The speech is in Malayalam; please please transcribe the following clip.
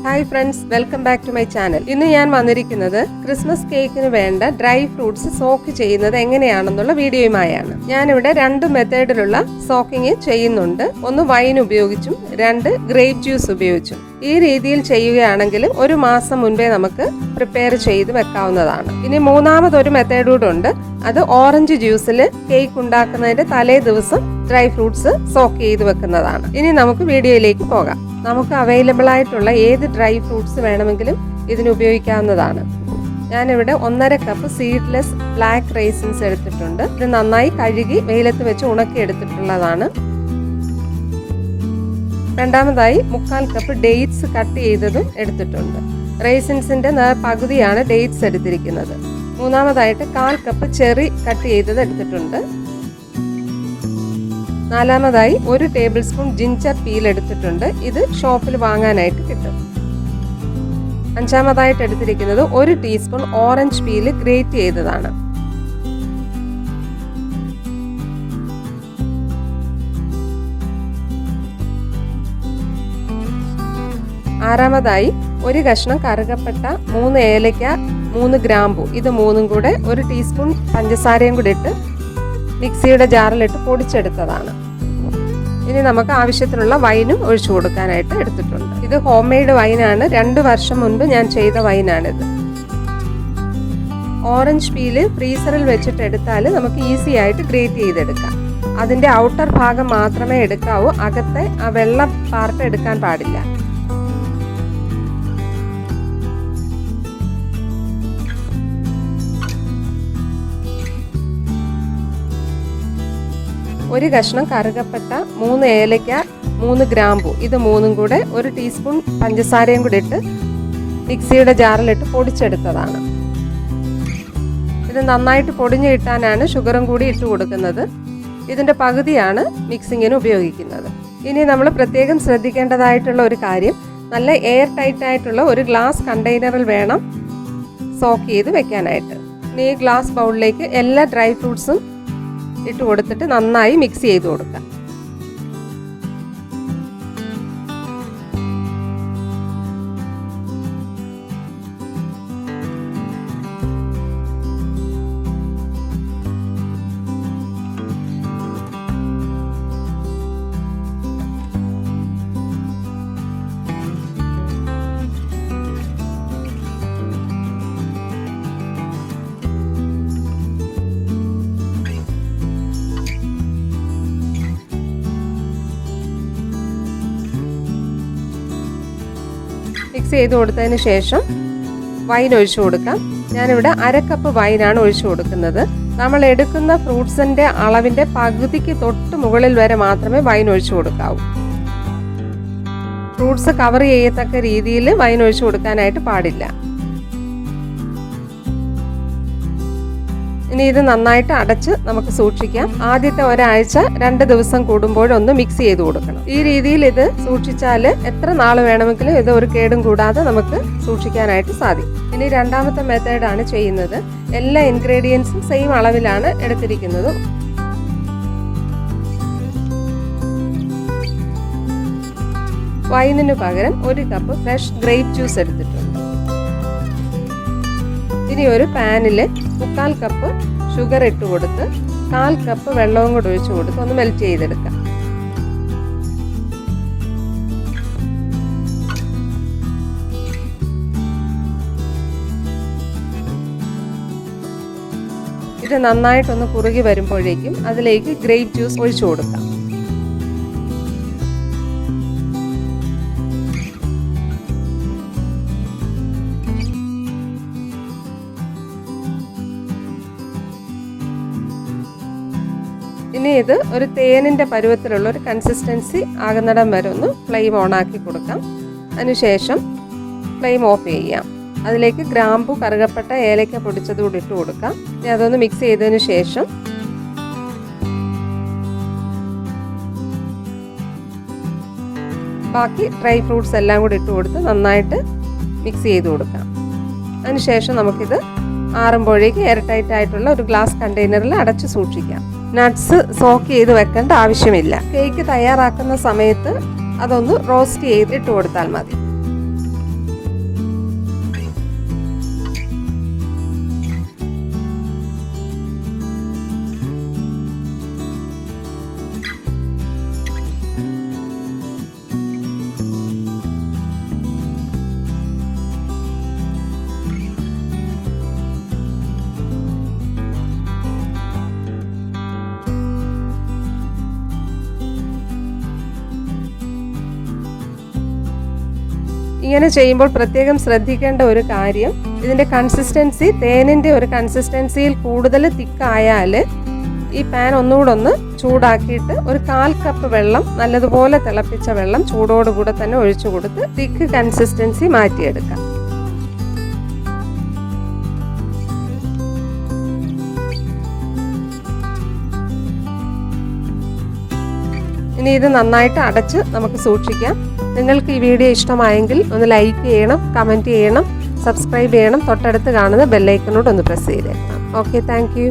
Hi friends, welcome back to my channel. ഇന്ന് ഞാൻ വന്നിരിക്കുന്നത് ക്രിസ്മസ് കേക്കിന് വേണ്ട ഡ്രൈ ഫ്രൂട്ട്സ് സോക്ക് ചെയ്യുന്നത് എങ്ങനെയാണെന്നുള്ള വീഡിയോയുമായാണ്. ഞാനിവിടെ 2 മെത്തേഡിലുള്ള സോക്കിങ് ചെയ്യുന്നുണ്ട്. ഒന്ന് വൈൻ ഉപയോഗിച്ചും 2 ഗ്രേപ്പ് ജ്യൂസ് ഉപയോഗിച്ചും. ഈ രീതിയിൽ ചെയ്യുകയാണെങ്കിൽ 1 മാസം മുൻപേ നമുക്ക് പ്രിപ്പയർ ചെയ്ത് വെക്കാവുന്നതാണ്. ഇനി മൂന്നാമതൊരു മെത്തേഡ് കൂടെ ഉണ്ട്. അത് ഓറഞ്ച് ജ്യൂസിൽ കേക്ക് ഉണ്ടാക്കുന്നതിന്റെ തലേ ദിവസം ഡ്രൈ ഫ്രൂട്ട്സ് സോക്ക് ചെയ്ത് വെക്കുന്നതാണ്. ഇനി നമുക്ക് വീഡിയോയിലേക്ക് പോകാം. നമുക്ക് അവൈലബിൾ ആയിട്ടുള്ള ഏത് ഡ്രൈ ഫ്രൂട്ട്സ് വേണമെങ്കിലും ഇതിന് ഉപയോഗിക്കാവുന്നതാണ്. ഞാനിവിടെ 1.5 കപ്പ് സീഡ്ലെസ് ബ്ലാക്ക് റൈസിൻസ് എടുത്തിട്ടുണ്ട്. ഇത് നന്നായി കഴുകി വെയിലത്ത് വെച്ച് ഉണക്കി എടുത്തിട്ടുള്ളതാണ്. രണ്ടാമതായി 3/4 കപ്പ് ഡേറ്റ്സ് കട്ട് ചെയ്തതും എടുത്തിട്ടുണ്ട്. റൈസിൻസിന്റെ പകുതിയാണ് ഡേറ്റ്സ് എടുത്തിരിക്കുന്നത്. മൂന്നാമതായിട്ട് 1/4 കപ്പ് ചെറി കട്ട് ചെയ്തത് എടുത്തിട്ടുണ്ട്. നാലാമതായി 1 ടേബിൾ സ്പൂൺ ജിഞ്ചർ പീൽ എടുത്തിട്ടുണ്ട്. ഇത് ഷോപ്പിൽ വാങ്ങാനായിട്ട് കിട്ടും. അഞ്ചാമതായിട്ട് എടുത്തിരിക്കുന്നത് 1 ടീസ്പൂൺ ഓറഞ്ച് പീൽ ഗ്രേറ്റ് ചെയ്തതാണ്. ആറാമതായി 1 കഷ്ണം കറുകപ്പട്ട, 3 ഏലക്ക, 3 ഗ്രാമ്പു, ഇത് 3ഉം കൂടെ 1 ടീസ്പൂൺ പഞ്ചസാരയും കൂടി ഇട്ട് മിക്സിയുടെ ജാറിലിട്ട് പൊടിച്ചെടുത്തതാണ്. ഇനി നമുക്ക് ആവശ്യത്തിനുള്ള വൈനും ഒഴിച്ചു കൊടുക്കാനായിട്ട് എടുത്തിട്ടുണ്ട്. ഇത് ഹോം മെയ്ഡ് വൈനാണ്. 2 വർഷം മുൻപ് ഞാൻ ചെയ്ത വൈനാണിത്. ഓറഞ്ച് പീല് ഫ്രീസറിൽ വെച്ചിട്ട് എടുത്താൽ നമുക്ക് ഈസി ആയിട്ട് ഗ്രേറ്റ് ചെയ്തെടുക്കാം. അതിൻ്റെ ഔട്ടർ ഭാഗം മാത്രമേ എടുക്കാവൂ. അകത്തെ ആ വെള്ള പാർട്ട് എടുക്കാൻ പാടില്ല. ഒരു കഷ്ണം കറുകപ്പട്ട, 3 ഏലക്ക, 3 ഗ്രാമ്പു, ഇത് 3ഉം കൂടെ 1 ടീസ്പൂൺ പഞ്ചസാരയും കൂടി ഇട്ട് മിക്സിയുടെ ജാറിലിട്ട് പൊടിച്ചെടുത്തതാണ്. ഇത് നന്നായിട്ട് പൊടിഞ്ഞു കിട്ടാനാണ് ഷുഗറും കൂടി ഇട്ട് കൊടുക്കുന്നത്. ഇതിൻ്റെ പകുതിയാണ് മിക്സിങ്ങിന് ഉപയോഗിക്കുന്നത്. ഇനി നമ്മൾ പ്രത്യേകം ശ്രദ്ധിക്കേണ്ടതായിട്ടുള്ള ഒരു കാര്യം, നല്ല എയർ ടൈറ്റ് ആയിട്ടുള്ള ഒരു ഗ്ലാസ് കണ്ടെയ്നറിൽ വേണം സോക്ക് ചെയ്ത് വെക്കാനായിട്ട്. ഇനി ഈ ഗ്ലാസ് ബൗളിലേക്ക് എല്ലാ ഡ്രൈ ഫ്രൂട്ട്സും ഇട്ട് കൊടുത്തിട്ട് നന്നായി മിക്സ് ചെയ്ത് കൊടുക്കാം. മിക്സ് ചെയ്ത് കൊടുത്തതിന് ശേഷം വൈൻ ഒഴിച്ചു കൊടുക്കാം. ഞാനിവിടെ 1/2 കപ്പ് വൈനാണ് ഒഴിച്ചു കൊടുക്കുന്നത്. നമ്മൾ എടുക്കുന്ന ഫ്രൂട്ട്സിൻ്റെ അളവിൻ്റെ പകുതിക്ക് തൊട്ട് മുകളിൽ വരെ മാത്രമേ വൈൻ ഒഴിച്ചു കൊടുക്കാവൂ. ഫ്രൂട്ട്സ് കവർ ചെയ്യത്തക്ക രീതിയിൽ വൈൻ ഒഴിച്ചു കൊടുക്കാനായിട്ട് പാടില്ല. ഇനി ഇത് നന്നായിട്ട് അടച്ച് നമുക്ക് സൂക്ഷിക്കാം. ആദ്യത്തെ ഒരാഴ്ച 2 ദിവസം കൂടുമ്പോഴൊന്ന് മിക്സ് ചെയ്ത് കൊടുക്കണം. ഈ രീതിയിൽ ഇത് സൂക്ഷിച്ചാൽ എത്ര നാൾ വേണമെങ്കിലും ഇത് ഒരു കേടും കൂടാതെ നമുക്ക് സൂക്ഷിക്കാനായിട്ട് സാധിക്കും. ഇനി രണ്ടാമത്തെ മെത്തേഡാണ് ചെയ്യുന്നത്. എല്ലാ ഇൻഗ്രീഡിയൻസും സെയിം അളവിലാണ് എടുത്തിരിക്കുന്നത്. വൈനിന് പകരം 1 കപ്പ് ഫ്രഷ് ഗ്രേപ്പ് ജ്യൂസ് എടുത്തിട്ടുണ്ട്. ഇനി ഒരു പാനിൽ 3/4 കപ്പ് ഷുഗർ ഇട്ട് കൊടുത്ത് 1/4 കപ്പ് വെള്ളവും കൂടി ഒഴിച്ചു കൊടുത്ത് ഒന്ന് മെൽറ്റ് ചെയ്തെടുക്കാം. ഇത് നന്നായിട്ടൊന്ന് കുറുകി വരുമ്പോഴേക്കും അതിലേക്ക് ഗ്രേപ്പ് ജ്യൂസ് ഒഴിച്ചു കൊടുക്കാം. ഇനി ഇത് ഒരു തേനിൻ്റെ പരുവത്തിലുള്ള ഒരു കൺസിസ്റ്റൻസി ആകുന്നിടം വരെ ഒന്ന് ഫ്ലെയിം ഓണാക്കി കൊടുക്കാം. അതിനുശേഷം ഫ്ലെയിം ഓഫ് ചെയ്യാം. അതിലേക്ക് ഗ്രാമ്പു, കറുകപ്പട്ട, ഏലക്ക പൊടിച്ചത് കൂടി ഇട്ട് കൊടുക്കാം. ഇനി അതൊന്ന് മിക്സ് ചെയ്തതിന് ശേഷം ബാക്കി ഡ്രൈ ഫ്രൂട്ട്സ് എല്ലാം കൂടി ഇട്ട് കൊടുത്ത് നന്നായിട്ട് മിക്സ് ചെയ്ത് കൊടുക്കാം. അതിനുശേഷം നമുക്കിത് ആറുമ്പോഴേക്ക് എയർ ടൈറ്റ് ആയിട്ടുള്ള ഒരു ഗ്ലാസ് കണ്ടെയ്നറിൽ അടച്ച് സൂക്ഷിക്കാം. നട്ട്സ് സോക്ക് ചെയ്ത് വെക്കേണ്ട ആവശ്യമില്ല. കേക്ക് തയ്യാറാക്കുന്ന സമയത്ത് അതൊന്ന് റോസ്റ്റ് ചെയ്തിട്ട് കൊടുത്താൽ മതി. ഇങ്ങനെ ചെയ്യുമ്പോൾ പ്രത്യേകം ശ്രദ്ധിക്കേണ്ട ഒരു കാര്യം, ഇതിൻ്റെ കൺസിസ്റ്റൻസി തേനിൻ്റെ ഒരു കൺസിസ്റ്റൻസിയിൽ കൂടുതൽ തിക്കായാൽ ഈ പാൻ ഒന്നുകൂടെ ചൂടാക്കിയിട്ട് ഒരു 1/4 കപ്പ് വെള്ളം, നല്ലതുപോലെ തിളപ്പിച്ച വെള്ളം ചൂടോടുകൂടെ തന്നെ ഒഴിച്ചു കൊടുത്ത് തിക്ക് കൺസിസ്റ്റൻസി മാറ്റിയെടുക്കാം. ഇനി ഇത് നന്നായിട്ട് അടച്ച് നമുക്ക് സൂക്ഷിക്കാം. നിങ്ങൾക്ക് ഈ വീഡിയോ ഇഷ്ടമായെങ്കിൽ ഒന്ന് ലൈക്ക് ചെയ്യണം, കമൻറ്റ് ചെയ്യണം, സബ്സ്ക്രൈബ് ചെയ്യണം, തൊട്ടടുത്ത് കാണുന്ന ബെല്ലൈക്കനോട് ഒന്ന് പ്രസ് ചെയ്തേക്കണം. Okay, thank you.